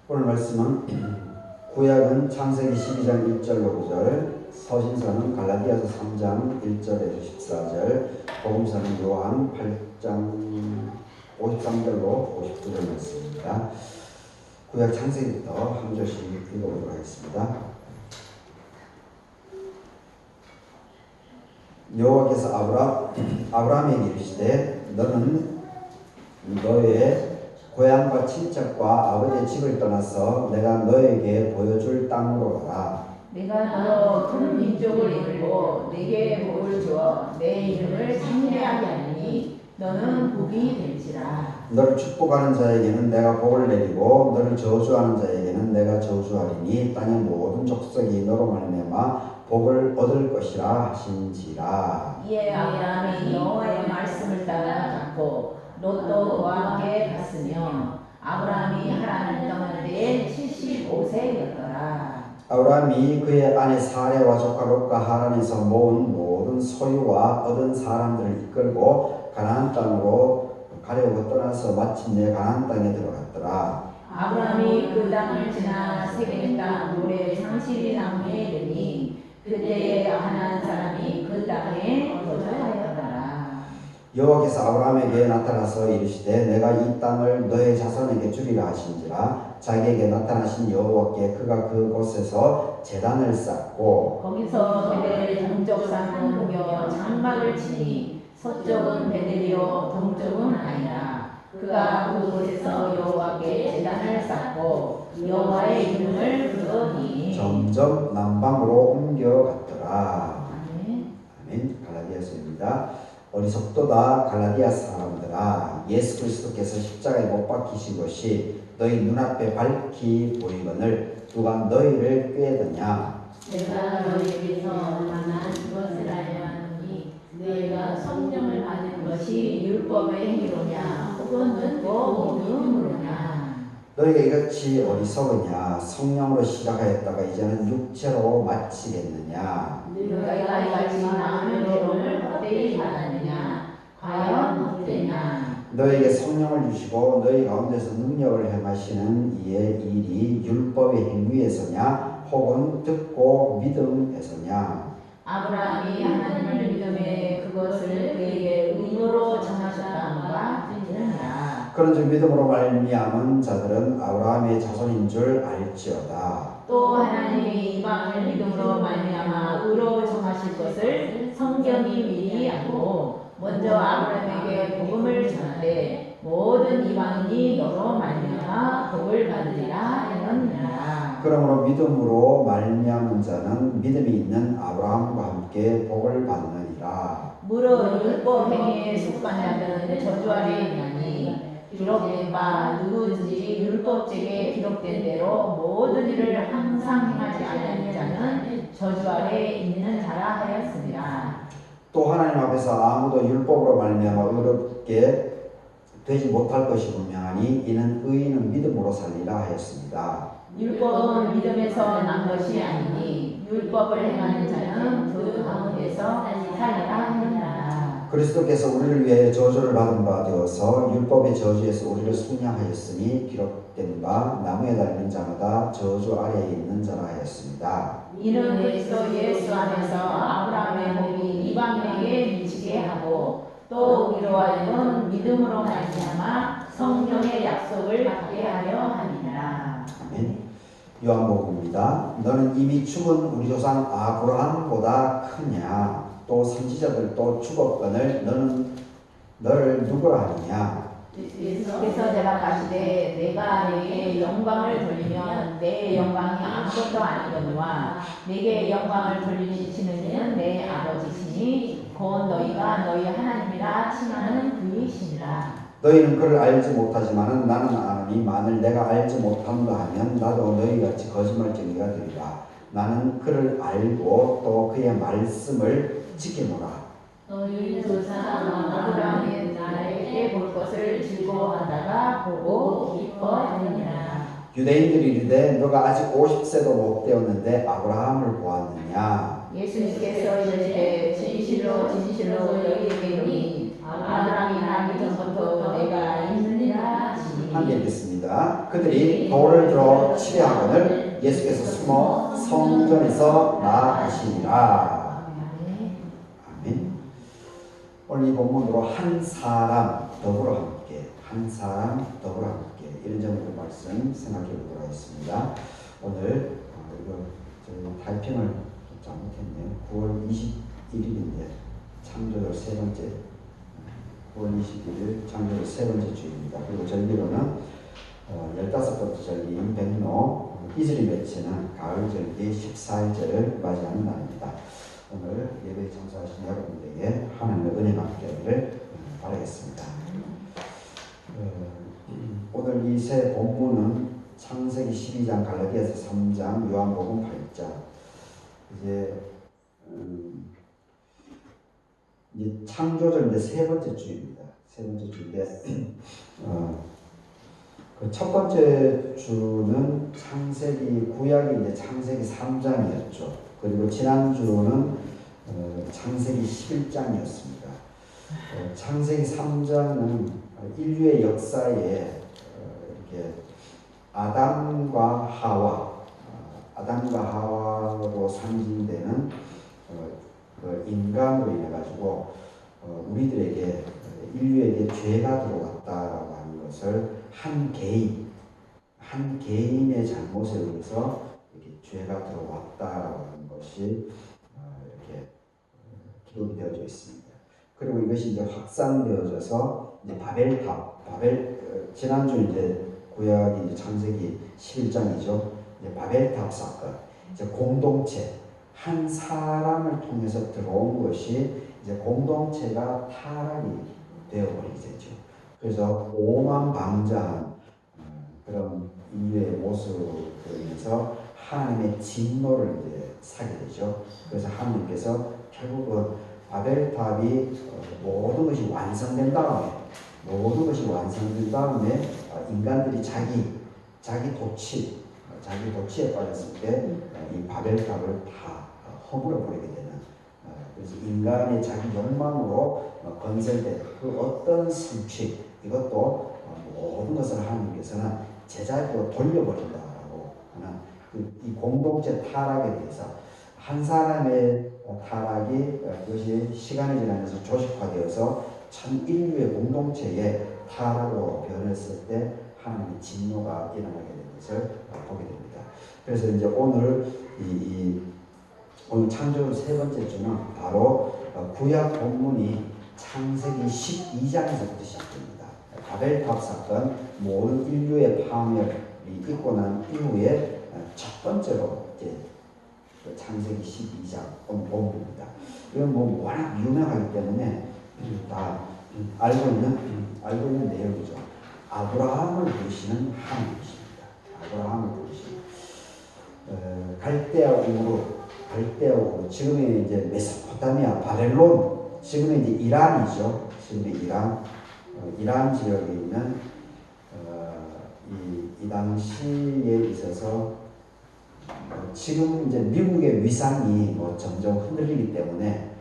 오늘 말씀은 구약은 창세기 12장 1절로 9절, 서신서는 갈라디아서 3장 1절에서 14절, 복음서는 요한 8장 53절로 59절 말씀입니다. 구약 창세기부터 한 절씩 읽어보도록 하겠습니다. 여호와께서 아브라함에게 이르시되 너는 너의 고향과 친척과 아버지의 집을 떠나서 내가 너에게 보여줄 땅으로 가라. 내가 너 큰 민족을 이루고 내게 복을 주어 내 이름을 창대하게 하니 너는 복이 될지라. 너를 축복하는 자에게는 내가 복을 내리고 너를 저주하는 자에게는 내가 저주하리니 땅의 모든 족속이 너로 말미암아 복을 얻을 것이라 하신지라. 이에 아브라함이 여호와의 말씀을 따라갔고 롯도 그와 함께 갔으며 아브라함이 하란을 떠날 때에 75세였더라. 아브라함이 그의 아내 사레와 조카 롯과 하란에서 모은 모든 소유와 얻은 사람들을 이끌고 가나안 땅으로 가려고 떠나서 마침내 가나안 땅에 들어갔더라. 아브라함이 그 땅을 지나 세겜 땅 모래 상실이 나무에 이르니 그때에 가나안 사람이 그 땅에 거주하였더라. 여호와께서 아브라함에게 나타나서 이르시되 내가 이 땅을 너의 자손에게 주리라 하신지라. 자기에게 나타나신 여호와께 그가 그곳에서 제단을 쌓고 거기서 베델 동쪽 산을 보며 장막을 치니 서쪽은 베델이요 동쪽은 아니라 그가 그곳에서 여호와께 제단을 쌓고 여호와의 이름을 부르니 점점 남방으로 옮겨갔더라. 아멘. 아멘. 갈라디아서입니다. 어리석도다 갈라디아 사람들아, 예수 그리스도께서 십자가에 못 박히신 것이 너희 눈앞에 밝히 보이거늘 누가 너희를 꾀더냐. 내가 너희에게서 만난 그것을 알려 하노니 너희가 성령을 받는 것이 율법의 행위로냐 혹은 듣고 믿음으로냐. 너희가 이같이 어리석으냐. 성령으로 시작하였다가 이제는 육체로 마치겠느냐. 너희가 이같이 마음의 결혼을 헛되이 받았느냐. 과연 헛되냐. 너희에게 성령을 주시고 너희 가운데서 능력을 행하시는 이의 일이 율법의 행위에서냐 혹은 듣고 믿음에서냐. 아브라함이 하나님을 믿음에 그것을 그에게 의무로 정하셨다는가 들으니라. 그런즉 믿음으로 말미암은 자들은 아브라함의 자손인 줄 알지어다. 또 하나님이 이방을 믿음으로 말미암아 의로 정하실 것을 성경이 미리 알고 먼저 아브라함에게 복음을 전하되 모든 이방인이 너로 말미암아 복을 받으리라 하였느니라. 그러므로 믿음으로 말미암은 자는 믿음이 있는 아브라함과 함께 복을 받느니라. 무릇 율법 행위에 속한 자들은 저주 아래에 있나니 기록된 바 누구든지 율법책에 기록된 대로 모든 일을 항상 행하지 않는 자는 저주 아래에 있는 자라 하였습니다. 또 하나님 앞에서 아무도 율법으로 말미암아 의롭게 되지 못할 것이 분명하니 이는 의인은 믿음으로 살리라 하였습니다. 율법은 믿음에서 난 것이 아니니 율법을 행하는 자는 그 가운데서 살리라 하느니라. 그리스도께서 우리를 위해 저주를 받은 바 되어서 율법의 저주에서 우리를 속량하였으니 기록된 바 나무에 달린 자마다 저주 아래에 있는 자라 하였습니다. 이는 그리스도 예수 안에서 아브라함의 복이 이방인에게 미치게 하고 또 우리로 하여금 믿음으로 말미암아 성령의 약속을 받게 하려 함이니라. 아멘. 요한복음입니다. 너는 이미 죽은 우리 조상 아브라함보다 크냐. 또 선지자들도 죽었거늘 너를 누구라 하느냐. 그래서 내가 가시되 내가 내게 영광을 돌리면 내 영광이 아무것도 아니거니와 내게 영광을 돌리시는 이는 내 아버지시니 곧 너희가 너희 하나님이라 칭하는 그이시니라. 너희는 그를 알지 못하지만은 나는 아노니 만일 내가 알지 못한다 하면 나도 너희같이 거짓말쟁이가 되리라. 나는 그를 알고 또 그의 말씀을 지키노라. 너희 조상 아브라함이 나에게 볼 것을 즐거워하다가 보고 기뻐하느니라. 유대인들이 이르되 너가 아직 50세도 못 되었는데 아브라함을 보았느냐. 예수님께서 이르시되 진실로 진실로 너희에게 이르니 아브라함이 나기 전부터 내가 있느니라 하시니 함께 읽겠습니다. 그들이 돌을 들어 치려하거늘 예수께서 숨어 성전에서 나아가시니라. 아멘. 오늘 이 본문으로 한 사람 더불어 함께, 한 사람 더불어 함께 이런 제목의 말씀 생각해 보도록 하겠습니다. 오늘 이거 저희 타이핑을 잘못했네요. 9월 21일인데 창조절 세 번째, 9월 21일 창조절 세 번째 주입니다. 그리고 절기로는 15번째 절기인 백로 이슬이 맺히는 가을 절기 14일째를 맞이하는 날입니다. 오늘 예배에 참석하신 여러분들에게 하나님의 은혜 받게 되기를 바라겠습니다. 오늘 이 세 본문은 창세기 12장, 갈라디아서 3장, 요한복음 8장. 이제 창조절 세 번째 주입니다. 세 번째 주인데 그 첫 번째 주는 창세기 구약이 이제 창세기 3장이었죠. 그리고 지난 주는 창세기 11장이었습니다. 창세기 3장은 인류의 역사에 이렇게 아담과 하와로 상징되는 그 인간으로 인해 가지고 우리들에게 인류에게 죄가 들어왔다라고 하는 것을 한 개인의 잘못에 의해서 이렇게 죄가 들어왔다라고 하는 것이 이렇게 기록이 되어져 있습니다. 그리고 이것이 이제 확산되어져서 이제 지난주 이제 구약이 이제 창세기 11장이죠. 이제 바벨탑 사건, 이제 공동체, 한 사람을 통해서 들어온 것이 이제 공동체가 타락이 되어버리게 되죠. 그래서 오만방자한 그런 인류의 모습으로 인해서 하나님의 진노를 이제 사게 되죠. 그래서 하나님께서 결국은 바벨탑이 모든 것이 완성된 다음에 인간들이 자기 도취에 빠졌을 때 이 바벨탑을 다 허물어 버리게 되는, 그래서 인간의 자기 욕망으로 건설된 그 어떤 성취, 이것도 모든 것을 하나님께서는 제자리로 돌려버린다라고 하는 이 공동체 타락에 대해서, 한 사람의 타락이 그것이 시간이 지나면서 조직화되어서 전 인류의 공동체의 타락으로 변했을 때 하나님의 진노가 일어나게 된 것을 보게 됩니다. 그래서 이제 오늘 오늘 창조주 세 번째 주는 바로 구약 본문이 창세기 12장에서부터 시작됩니다. 바벨탑 사건, 모든 인류의 파멸이 있고 난 이후에 첫 번째로 이제 창세기 12장 본문입니다. 이건 뭐 워낙 유명하기 때문에 다 알고 있는 내용이죠. 아브라함을 부르시는 하나님이십니다. 아브라함을 부르시는 갈대아 우르, 지금의 이제 메소포타미아, 바벨론, 지금의 이제 이란이죠. 지금의 이란 지역에 있는 이 당시에 있어서 지금 이제 미국의 위상이 점점 흔들리기 때문에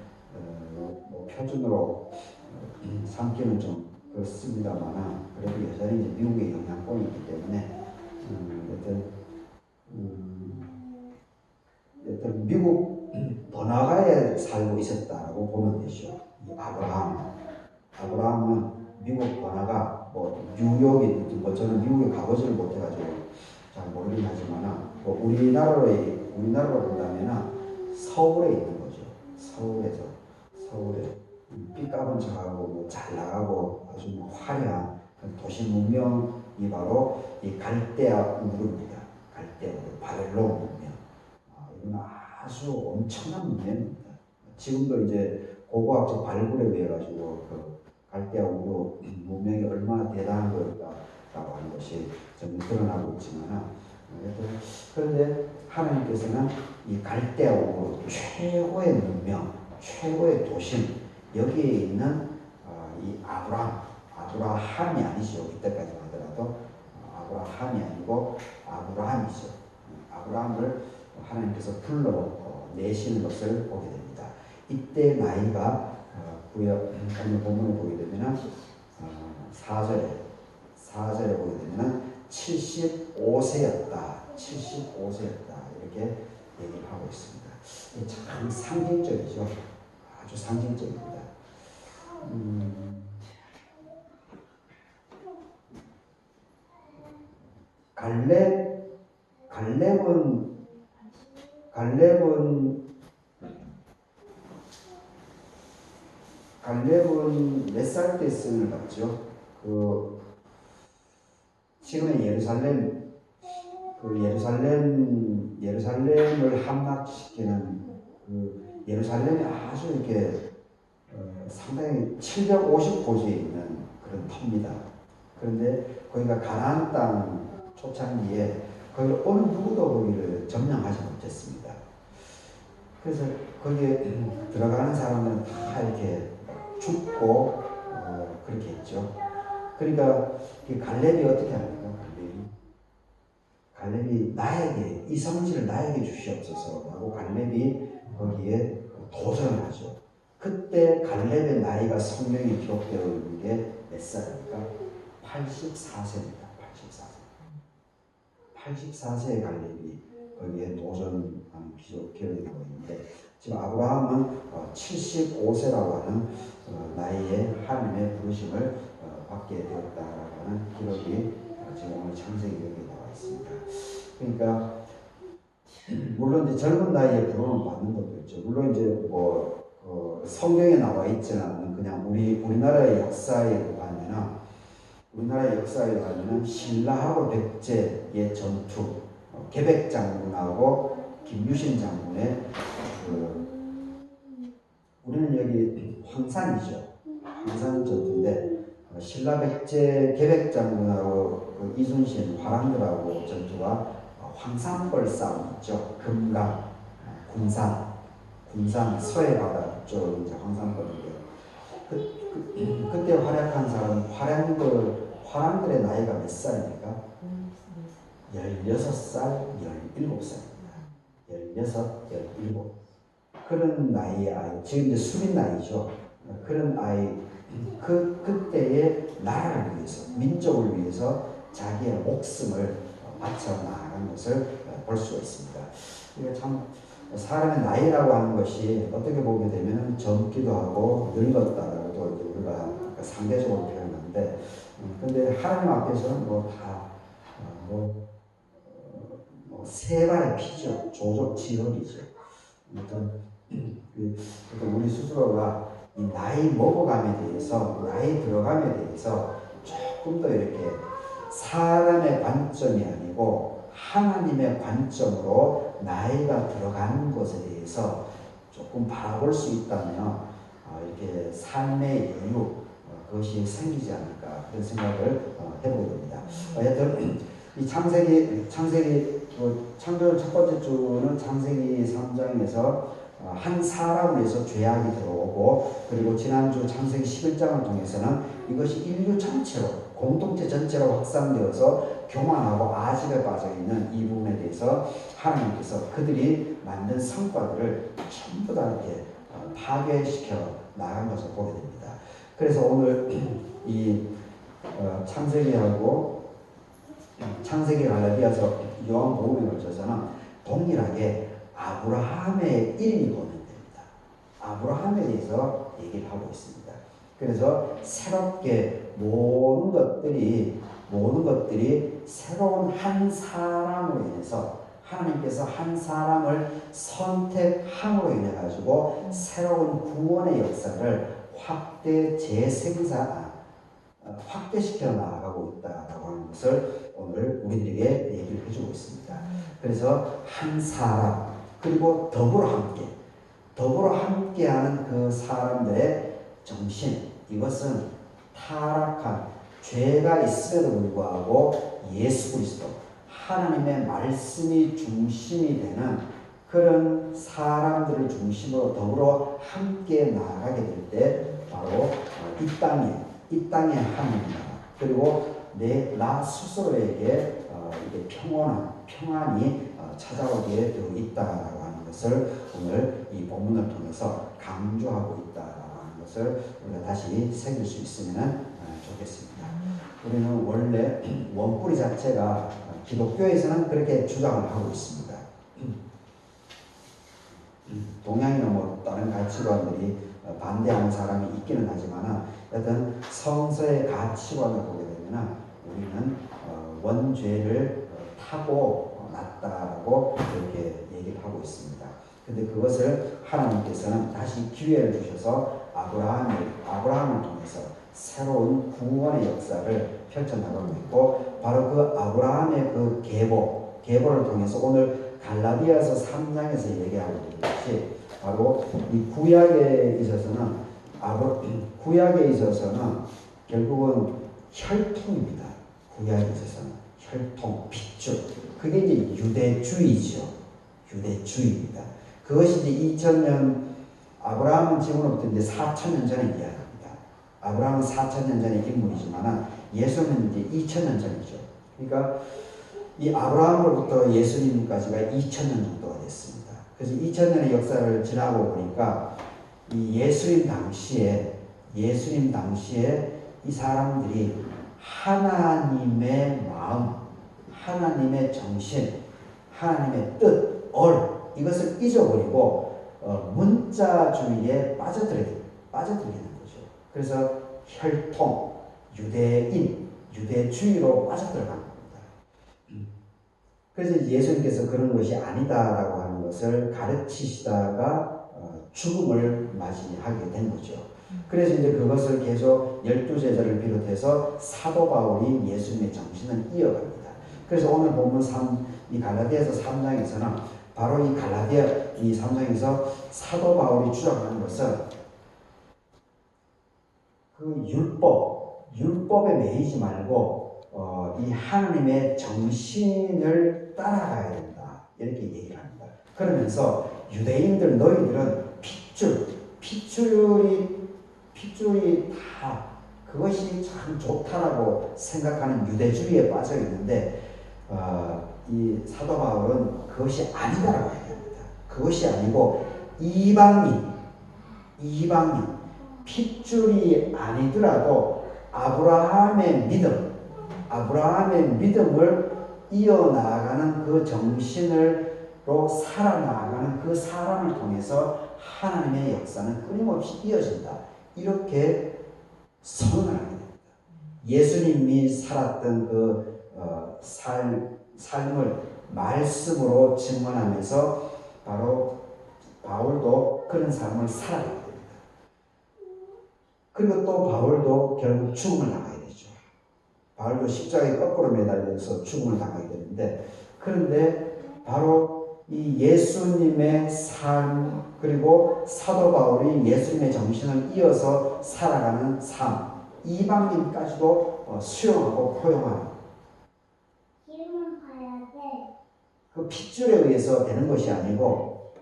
표준으로 삼기는 좀 그렇습니다만, 그래도 여전히 이제 미국의 영향권이 있기 때문에 여튼 미국 번화가에 살고 있었다라고 보면 되죠. 아브라함은 미국 번화가 뉴욕이든 저는 미국에 가보지를 못해가지고 잘 모르긴 하지만 우리나라로 본다면 서울에 있는 거죠. 서울에 삐까본 척하고 잘 나가고 아주 화려한 도시 문명이 바로 이 갈대아 우르입니다. 갈대아 우르, 바벨론 문명. 이건 아주 엄청난 문명입니다. 지금도 이제 고고학적 발굴에 의해 가지고 그 갈대아 우르 문명이 얼마나 대단한 걸까라고 하는 것이 좀 드러나고 있지만, 그런데 하나님께서는 이 갈대아 우르 최고의 문명, 최고의 도심, 여기에 있는 이 아브라함이 아니죠. 이때까지 하더라도 아브라함이 아니고 아브라함이죠. 아브라함을 하나님께서 불러내시는 것을 보게 됩니다. 이때 나이가 구약 오늘 본문을 보게 되면 4절에 4절에 보게 되면 75세였다. 75세였다. 이렇게 얘기를 하고 있습니다. 이게 참 상징적이죠. 아주 상징적입니다. 갈렙은 몇 살 때 승을 받죠? 지금의 예루살렘을 함락시키는 예루살렘이 아주 이렇게 상당히 750고지에 있는 그런 터입니다. 그런데 거기가 가나안 땅 초창기에 거기를 어느 누구도 거기를 점령하지 못했습니다. 그래서 거기에 들어가는 사람은 다 이렇게 죽고 그렇게 했죠. 그러니까 갈렙이 어떻게 합니까? 갈렙이 나에게 이 성지를 나에게 주시옵소서 하고 갈렙이 거기에 도전을 하죠. 그때 갈렙의 나이가 성경에 기록되어 있는 게 몇 살입니까? 84세입니다. 84세의 갈렙이 거기에 도전하는 기록이 나와 있는데 지금 아브라함은 75세라고 하는 나이에 하나님의 부르심을 받게 되었다라고 하는 기록이 지금 오늘 창세기 여기에 나와 있습니다. 그러니까 물론 이제 젊은 나이에 부름을 받는 것도 있죠. 물론 이제 성경에 나와 있지는 않는 그냥 우리나라의 역사에 보면 신라하고 백제의 전투, 계백 장군하고 김유신 장군의 우리는 여기 황산이죠. 황산 전투인데 신라 백제 계백 장군하고 이순신 화랑들하고 전투가 황산벌 싸움 있죠. 금강, 군산 서해 바다 쪽 이제 황산벌인데요. 그때 활약한 사람 화랑들의 나이가 몇 살입니까? 16살, 17살입니다. 16, 17. 그런 나이의 아이, 지금 이제 수빈 나이죠. 그런 아이, 그때의 나라를 위해서, 민족을 위해서 자기의 목숨을 바쳐 나아간 것을 볼 수가 있습니다. 이게 참 사람의 나이라고 하는 것이 어떻게 보게 되면 젊기도 하고 늙었다라고도 이제 우리가 상대적으로 표현하는데, 근데 하나님 앞에서는 세 발의 피죠. 조적지혈이죠. 우리 스스로가 이 나이 먹어감에 대해서, 나이 들어감에 대해서 조금 더 이렇게 사람의 관점이 아니고 하나님의 관점으로 나이가 들어가는 것에 대해서 조금 바라볼 수 있다면 이렇게 삶의 여유 그것이 생기지 않을까 그런 생각을 해보게 됩니다. 여하튼 이 창세기 창조 첫 번째 주는 창세기 3장에서 한 사람을 위해서 죄악이 들어오고, 그리고 지난주 창세기 11장을 통해서는 이것이 인류 전체로 공동체 전체로 확산되어서 교만하고 아집에 빠져있는 이 부분에 대해서 하나님께서 그들이 만든 성과들을 전부 다 이렇게 파괴시켜 나간 것을 보게 됩니다. 그래서 오늘 이 창세기 갈라디아서 요한복음에 걸쳐서는 동일하게 아브라함의 이름이 거론됩니다. 아브라함에 대해서 얘기를 하고 있습니다. 그래서 새롭게 모든 것들이 새로운 한 사람으로 인해서 하나님께서 한 사람을 선택함으로 인해 가지고 새로운 구원의 역사를 확대시켜 나아가고 있다라고 하는 것을 오늘 우리들에게 얘기를 해주고 있습니다. 그래서 한 사람, 그리고 더불어 함께하는 그 사람들의 정신, 이것은 타락한 죄가 있음에도 불구하고 예수 그리스도 하나님의 말씀이 중심이 되는 그런 사람들을 중심으로 더불어 함께 나아가게 될 때 바로 이 땅의 하나님 나라, 그리고 나 스스로에게 평안이 찾아오게 되어 있다라고 하는 것을 오늘 이 본문을 통해서 강조하고 있다라고 하는 것을 우리가 다시 새길 수 있으면 좋겠습니다. 우리는 원래 원뿌리 자체가 기독교에서는 그렇게 주장을 하고 있습니다. 동양이나 뭐 다른 가치관들이 반대하는 사람이 있기는 하지만 여튼 성서의 가치관을 보게 되면 우리는 원죄를 타고 났다라고 이렇게 얘기를 하고 있습니다. 근데 그것을 하나님께서는 다시 기회를 주셔서 아브라함을 통해서 새로운 구원의 역사를 펼쳐나가고 있고, 바로 그 아브라함의 그 계보를 통해서 오늘 갈라디아서 3장에서 얘기하고 있는 것이 바로 이 구약에 있어서는 결국은 혈통입니다. 구약에 있어서는 혈통, 핏줄. 그게 이제 유대주의죠. 유대주의입니다. 그것이 이제 2000년, 아브라함은 지금으로부터 이제 4000년 전에 이야기합니다. 아브라함은 4000년 전의 인물이지만 예수는 이제 2000년 전이죠. 그러니까 이 아브라함으로부터 예수님까지가 2000년 정도가 됐습니다. 그래서 2000년의 역사를 지나고 보니까 이 예수님 당시에 이 사람들이 하나님의 마음, 하나님의 정신, 하나님의 뜻, 이것을 잊어버리고 문자주의에 빠져들게 되는 거죠. 그래서 혈통, 유대주의로 빠져들어간 겁니다. 그래서 예수님께서 그런 것이 아니다라고 하는 것을 가르치시다가 죽음을 맞이하게 된 거죠. 그래서 이제 그것을 계속 12제자를 비롯해서 사도 바울이 예수님의 정신을 이어갑니다. 그래서 오늘 본문 이 갈라디아서 3장에서는 바로 이 갈라디아 이 3장에서 사도 바울이 주장하는 것은 그 율법에 매이지 말고 이 하나님의 정신을 따라가야 된다, 이렇게 얘기를 합니다. 그러면서 유대인들 너희들은 핏줄이 다 그것이 참 좋다라고 생각하는 유대주의에 빠져 있는데 이 사도 바울은 그것이 아니다라고 얘기합니다. 그것이 아니고 이방인 핏줄이 아니더라도 아브라함의 믿음을 이어나가는 그 정신으로 살아나가는 그 사람을 통해서 하나님의 역사는 끊임없이 이어진다, 이렇게 선언을 하게 됩니다. 예수님이 살았던 그 삶을 말씀으로 증언하면서 바로 바울도 그런 삶을 살아가게 됩니다. 그리고 또 바울도 결국 죽음을 당하게 되죠. 바울도 십자가에 거꾸로 매달려서 죽음을 당하게 되는데, 그런데 바로 이 예수님의 삶, 그리고 사도 바울이 예수님의 정신을 이어서 살아가는 삶, 이방인까지도 수용하고 포용하는 그 핏줄에 의해서 되는 것이 아니고,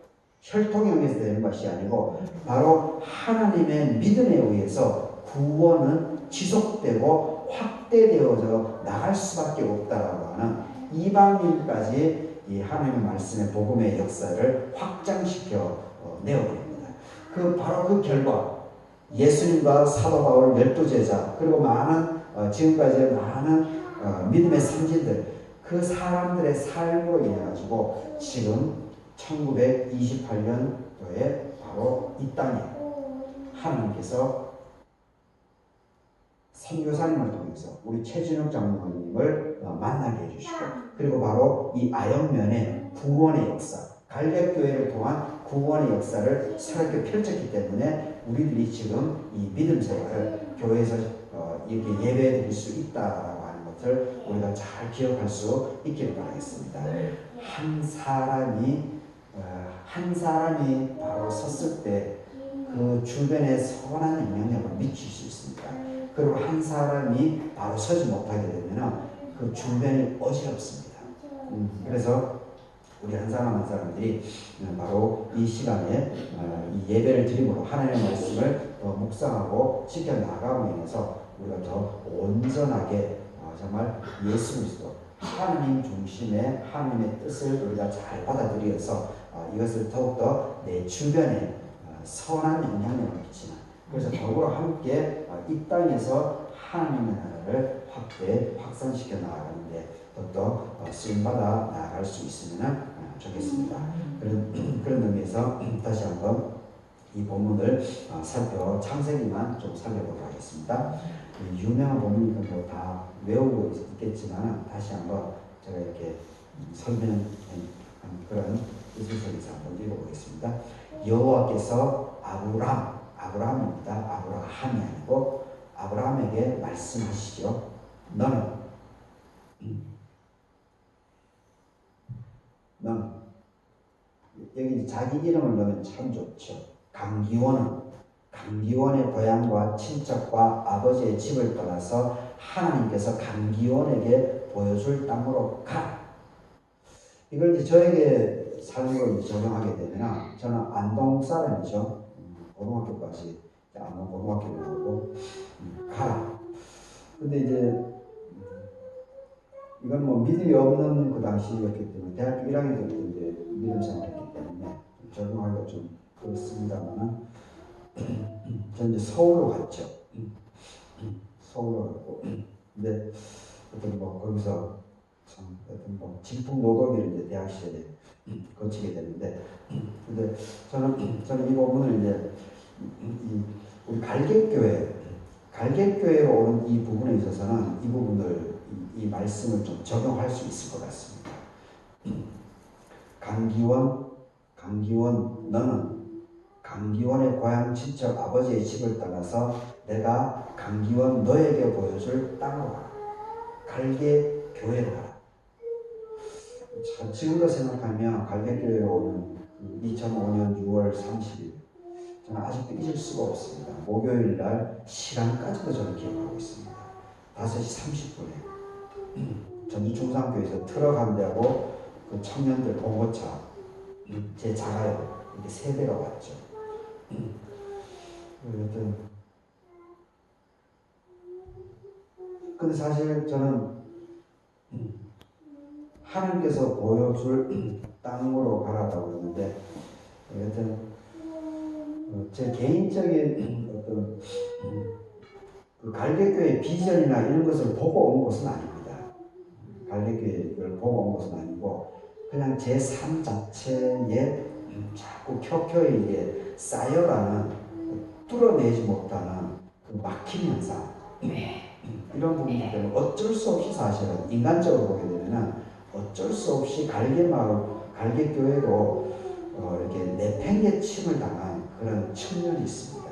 혈통에 의해서 되는 것이 아니고, 바로 하나님의 믿음에 의해서 구원은 지속되고 확대되어져 나갈 수밖에 없다라고 하는 이방인까지 이 하나님의 말씀의 복음의 역사를 확장시켜 내어버립니다. 바로 그 결과 예수님과 사도 바울 12제자 그리고 지금까지의 많은 믿음의 선진들, 그 사람들의 삶으로 인해 가지고 지금 1928년도에 바로 이 땅에 하나님께서 선교사님을 통해서 우리 최진욱 장로님을 만나게 해주시고, 그리고 바로 이 아영면에 구원의 역사, 갈렙교회를 통한 구원의 역사를 새롭게 펼쳤기 때문에 우리들이 지금 이 믿음 생활을 교회에서 이렇게 예배 드릴 수 있다라고 하는 것을 우리가 잘 기억할 수 있기를 바라겠습니다. 한 사람이 바로 섰을 때 그 주변에 선한 영향력을 미칠 수 있습니다. 그리고 한 사람이 바로 서지 못하게 되면 그 주변이 어지럽습니다. 그래서 우리 한 사람들이 바로 이 시간에 이 예배를 드림으로 하나님의 말씀을 더 묵상하고 지켜나가고 인해서 우리가 더 온전하게 정말 예수 그리스도 하나님 중심의 하나님의 뜻을 우리가 잘 받아들여서 이것을 더욱더 내 주변에 선한 영향력을 미치는, 그래서 더불어 함께 이 땅에서 하나님의 나라를 확산시켜 나가는데 더더 쓰임받아 나아갈 수 있으면 좋겠습니다. 그런 의미에서 다시 한번 이 본문을 창세기만 좀 살펴보도록 하겠습니다. 유명한 본문이니까 뭐 다 외우고 있겠지만 다시 한번 제가 이렇게 설명한 그런 뜻을 속에서 한번 읽어보겠습니다. 여호와께서 아브라함입니다. 아브라함이 아니고 아브라함에게 말씀하시죠. 너는 여기 자기 이름을 넣으면 참 좋죠. 강기원의 고향과 친척과 아버지의 집을 떠나서 하나님께서 강기원에게 보여줄 땅으로 가라. 이걸 이제 저에게 삶으로 적용하게 되면 저는 안동 사람이죠. 고등학교까지 안동 고등학교를 나오고 가라. 근데 이제 이건 뭐 믿음이 없는 그 당시였기 때문에 대학교 1학년 때부터 이제 믿음 생활했기 때문에 적용하기가 좀 그렇습니다만은 저는 이제 서울로 갔죠. 서울로 갔고 근데 어떤 뭐 거기서 참 어떤 뭐 질풍노도기를 이제 대학 시절에 거치게 되는데 근데 저는 이 부분을 이제 우리 갈개교회로 오는 이 부분에 있어서는 이 부분을 이 말씀을 좀 적용할 수 있을 것 같습니다. 강기원 너는 강기원의 고향 친척 아버지의 집을 떠나서 내가 강기원 너에게 보여줄 땅으로 가라. 갈개교회로 가라. 지금도 생각하면 갈개교회로 오는 2005년 6월 30일 저는 아직도 잊을 수가 없습니다. 목요일 날 시간까지도 저는 기억하고 있습니다. 5시 30분에 전주중상교에서 트럭 한 대하고 그 청년들 봉고차 제 자가요 이렇게 3대가 왔죠. 근데 사실 저는 하나님께서 보여줄 땅으로 가라고 했는데 여튼 제 개인적인 어떤 그 갈개교의 비전이나 이런 것을 보고 온 것은 아닙니다. 갈개교회를 보고 온 것은 아니고 그냥 제 삶 자체에 자꾸 켜켜이 이게 쌓여가는 뚫어내지 못하는 그 막힘 현상 이런 부분들 때문에 어쩔 수 없이 사실은 인간적으로 보게 되면 어쩔 수 없이 갈개교회로 이렇게 내팽개침을 당한 그런 측면이 있습니다.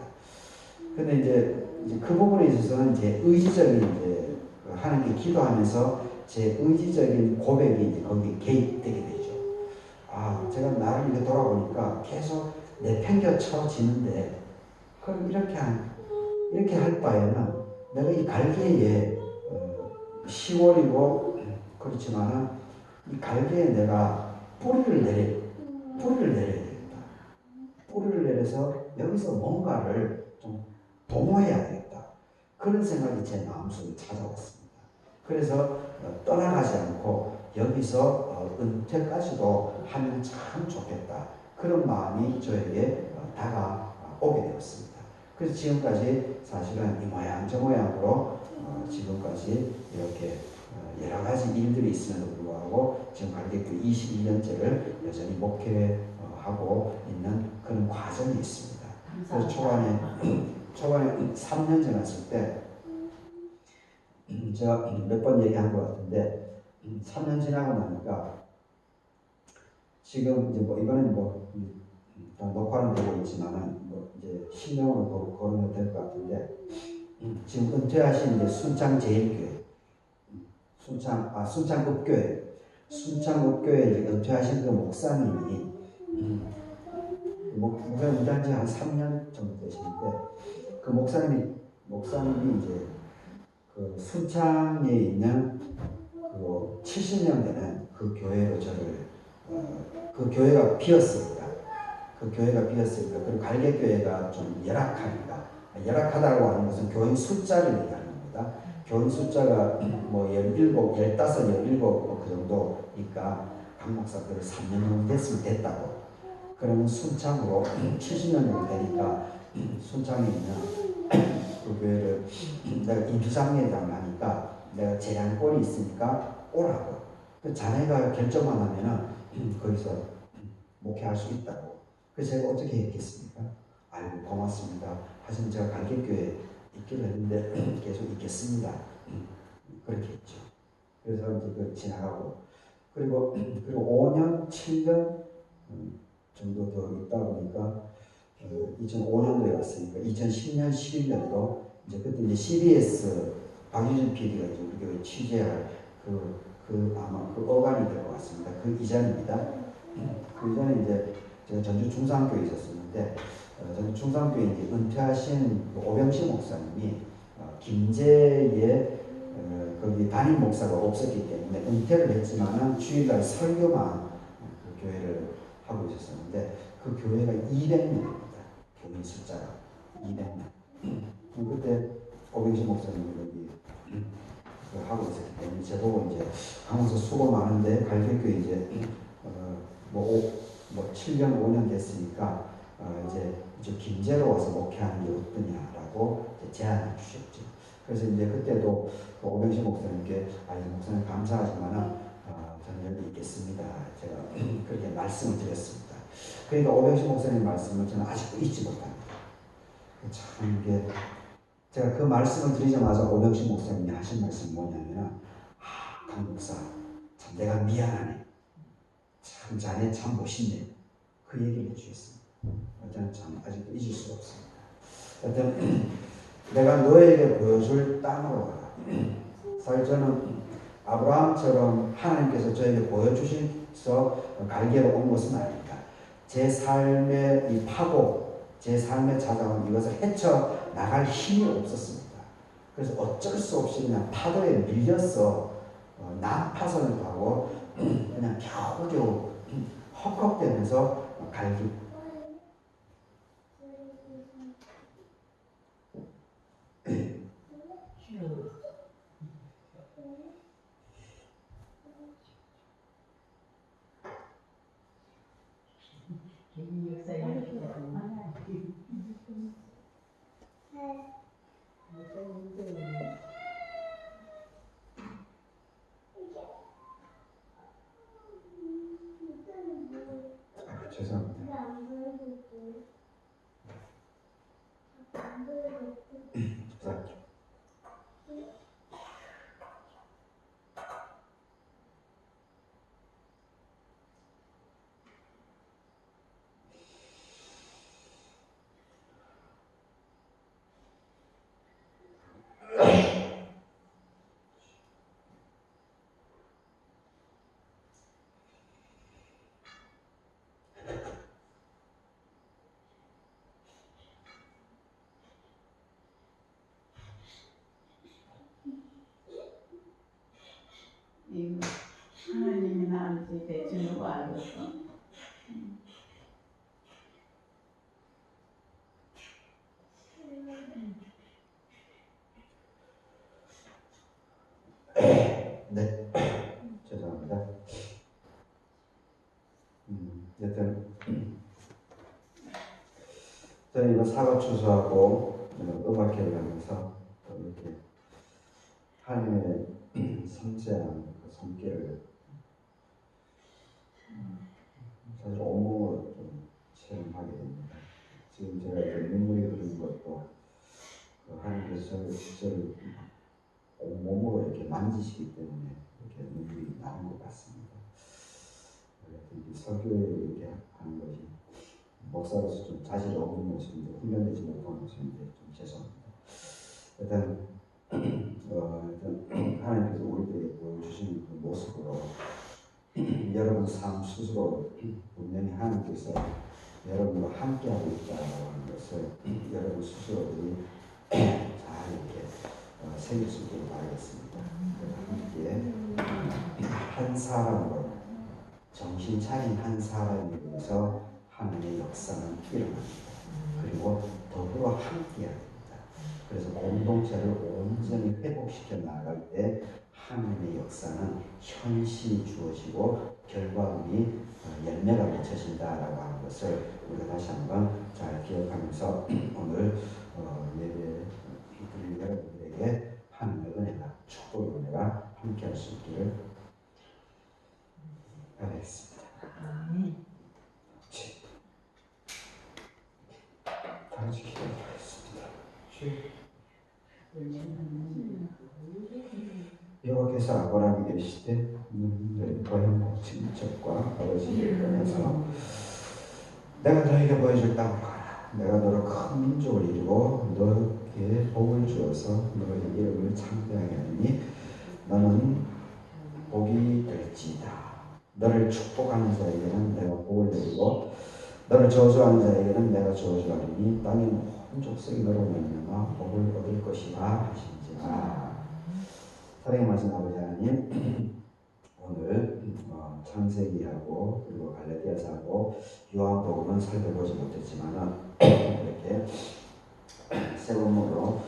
근데 이제 그 부분에 있어서는 제 의지적인 이제 하나님께 기도하면서 제 의지적인 고백이 이제 거기 개입되게 되죠. 제가 나를 이렇게 돌아보니까 계속 내팽겨쳐지는데 그럼 이렇게 할 바에는 내가 이 갈개에 10월이고 그렇지만은 이 갈개에 내가 뿌리를 내려야 되겠다. 뿌리를 내려서 여기서 뭔가를 좀 도모해야 되겠다. 그런 생각이 제 마음속에 찾아왔습니다. 그래서 떠나가지 않고 여기서 은퇴까지도 하면 참 좋겠다. 그런 마음이 저에게 다가오게 되었습니다. 그래서 지금까지 사실은 이 모양 저 모양으로 지금까지 이렇게 여러 가지 일들이 있음에도 불구하고 지금 갈개교 21년째를 여전히 목회하고 있는 그런 과정이 있습니다. 그래서 초반에 3년 지났을 때 제가 몇 번 얘기한 것 같은데 3년 지나고 나니까 지금 이제 뭐 이번엔 뭐 녹화는 되고 있지만은 뭐 이제 신명으로 거론도 될 것 같은데 지금 은퇴하신 이제 순창제일교회 순창읍교회 은퇴하신 그 목사님이 목회 은퇴한 지 한 3년 정도 되시는데 그 목사님이 이제 그 순창에 있는 그 70년 되는 그 교회로 저를 그 교회가 비었습니다. 그리고 갈개교회가 좀 열악하다고 하는 것은 교인 숫자를 얘기하는 겁니다. 교인 숫자가 뭐 17, 17 그 정도니까 각 목사들이 3년 정도 됐으면 됐다고. 그러면 순창으로 70년 정도 되니까 순창에 있는 그 교회를 내가 임시장례장을 하니까 내가 재량권이 있으니까 오라고. 그 자네가 결정만 하면은 거기서 목회할 수 있다고. 그래서 제가 어떻게 했겠습니까? 아이고 고맙습니다. 하지만 제가 갈길교회 있기로 했는데 계속 있겠습니다. 그렇게 했죠. 그래서 이제 그 지나가고 그리고 5년, 7년 정도 더 있다 보니까 2005년도에 왔으니까 2010년, 11년도 이제 그때 이제 CBS 박유진 PD가 이제 우리 교회 취재할 아마 그 어간이 될 것 같습니다. 그 이전입니다. 그 이전에 이제 제가 전주 중산교에 있었었는데 전주 중산교에 이제 은퇴하신 그 오병식 목사님이 김제에 거기 담임 목사가 없었기 때문에 은퇴를 했지만은 주일날 설교만 그 교회를 하고 있었었는데 그 교회가 200명입니다. 교인 숫자가 200명. 그때 오병식 목사님이 여기 하고 있었기 때문에 제보고 이제 하면서 수고 많은데 갈길교회 이제 뭐 7년 5년 됐으니까 이제 김제로 와서 목회하는 게 어떠냐라고 제안을 주셨죠. 그래서 이제 그때도 그 오병식 목사님께 목사님 감사하지만은 저는 여기 있겠습니다. 제가 그렇게 말씀을 드렸습니다. 그러니까 오병식 목사님 말씀을 저는 아직도 잊지 못합니다. 참 이게 제가 그 말씀을 드리자마자 오병식 목사님이 하신 말씀이 뭐냐면은 강 목사 참 내가 미안하네. 참 자네 참 멋있네. 그 얘기를 해주셨습니다. 저는 참 아직도 잊을 수가 없습니다. 하여튼 내가 너에게 보여줄 땅으로 가라. 사실 저는 아브라함처럼 하나님께서 저에게 보여주셔서 갈개로 온 것은 아닙니다. 제 삶의 이 파고, 제 삶에 찾아온 이것을 헤쳐 나갈 힘이 없었습니다. 그래서 어쩔 수 없이 그냥 파도에 밀려서 난파선을 타고 그냥 겨우겨우 헉헉대면서 갈기. 죄송합니다. 하나님이 나한테 대주는 거 알겠어. 네, 죄송합니다. 여튼 저는 이거 사과 추수하고 음악회를 하면서 이렇게 하나님의 섬세한 그 손길을 사실 온몸으로 좀 체험하게 됩니다. 지금 제가 이렇게 눈물이 흐르는 것도 하나님께서 저를 온몸으로 이렇게 만지시기 때문에 이렇게 눈물이 나는 것 같습니다. 이 설교에 이렇게 하는 것이 목사로서 좀 자질 없는 모습인데 훈련되지 못한 모습인데 좀 죄송합니다. 일단 하나님께서 우리에게 보여주신 그 모습으로 여러분 삶 스스로 분명히 하나님께서 여러분과 함께하고 있다는 것을 여러분 스스로들이 잘 이렇게 새길 수 있기를 바라겠습니다. 함께 한 사람으로 정신 차린 한 사람에 의해서 하나님의 역사는 일어납니다. 그리고 더불어 함께해야 됩니다. 그래서 공동체를 온전히 회복시켜 나갈 때 하나님의 역사는 현실이 주어지고 결과물이 열매가 맺혀진다라고 하는 것을 우리가 다시 한번 잘 기억하면서 오늘 예배 드린 여러분들에게 하나님의 은혜가 축복의 은혜가 함께할 수 있기를 바라겠습니다. 다 같이 기도하겠습니다. 여호와께서 아브라함이 계실 때 너희 친척과 아버지를 떠나서 내가 너에게 보여줄 땅으로 가라. 내가 너로 큰 민족을 이루고 너에게 복을 주어서 너의 이름을 창대하게 하리니 너는 복이 될지다. 너를 축복하는 자에게는 내가 복을 내리고 너를 저주하는 자에게는 내가 저주하리니 땅의 모든 족속이 너로 말미암아 복을 얻을 것이라 하신지라. 사랑의 말씀 아버지 하나님, 오늘 창세기하고 그리고 갈라디아서하고 요한복음은 살펴보지 못했지만은 이렇게 세 본문으로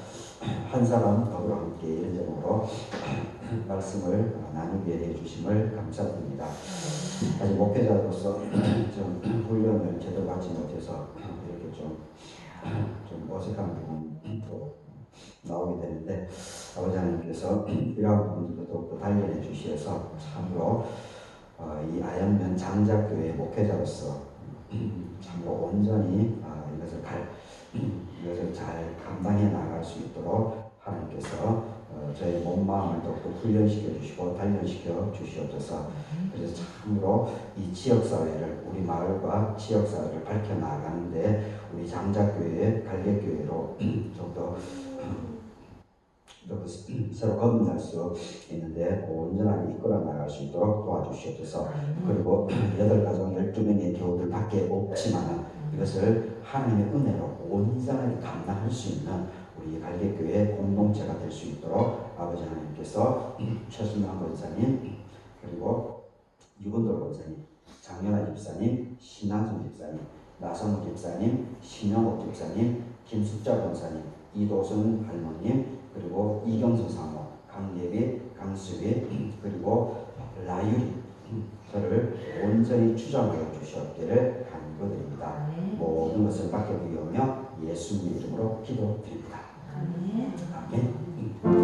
한 사람 더불어 함께 이런 제목으로 말씀을 나누게 해주심을 감사드립니다. 아직 목회자로서 좀 훈련을 제대로 받지 못해서 이렇게 좀 어색한 부분도 나오게 되는데 아버지 하나님께서 이러한 부분들도 더욱더 단련해 주셔서 참으로 이 아현면 장작교회 목회자로서 참으로 온전히 이것을 잘 감당해 나갈 수 있도록 하나님께서 저희 몸 마음을 더욱더 훈련시켜 주시고 단련시켜 주시옵소서. 그래서 참으로 이 지역사회를 우리 마을과 지역사회를 밝혀 나가는데 우리 장작교회 갈개교회로 좀 더 서로 거듭날 수 있는데 온전하게 이끌어 나갈 수 있도록 도와주시옵소서. 그리고 8가정 12명의 교우들 밖에 없지만 이것을 하나님의 은혜로 온전하게 감당할 수 있는 우리 갈개교회 공동체가 될 수 있도록 아버지 하나님께서 최순남 권사님 그리고 유건돌 권사님, 장연아 집사님, 신한순 집사님, 나성우 집사님, 신영옥 집사님, 김숙자 권사님, 이도순 할머님 그리고 이경수 사모, 강예비, 강수비 그리고 라유리 저를 온전히 추정하여 주시옵기를 간구드립니다. 모든 것을 맡겨드리며 예수님 이름으로 기도드립니다. 아멘.